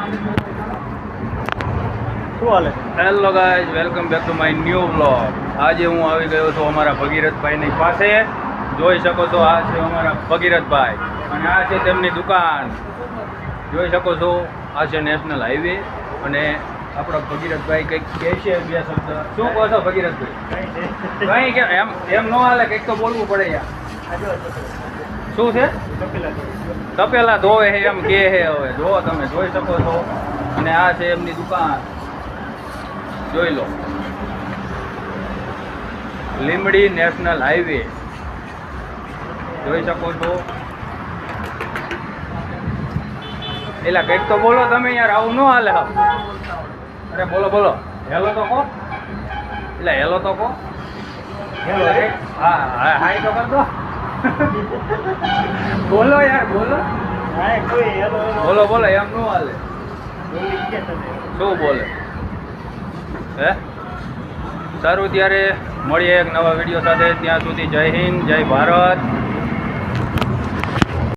શું હાલે? Hello guys, welcome back to my new vlog. આજે હું આવી ગયો છું અમારા ભગીરથભાઈની પાસે. જોઈ શકો છો, આ છે અમારા ભગીરથભાઈ અને આ છે તેમની દુકાન. જોઈ શકો છો, આ છે નેશનલ હાઈવે અને આપણા ભગીરથભાઈ કંઈક કહે છે બે શબ્દ. શું કહો છો ભગીરથભાઈ? કંઈ કે એમ ન હાલે, કંઈક તો બોલવું પડે યાર. શું છે? તપેલા ધોવે છે એમ કે છે. હવે જો તમે જોઈ શકો છો અને આ છે એમની દુકાન. જોઈ લો, લીંબડી નેશનલ હાઈવે જોઈ શકો છો. એલા કંઈક તો બોલો તમે યાર, આવું ન હાલે. અરે બોલો બોલો, હેલો તો કહો. એટલે હેલો તો કહો. હા હા હાઈ તો કર દો. બોલો યાર બોલો. બોલો બોલો, એમ ન હાલે. શું બોલે? હે સારું, ત્યારે મળીએ એક નવા વિડીયો સાથે. ત્યાં સુધી જય હિન્દ, જય ભારત.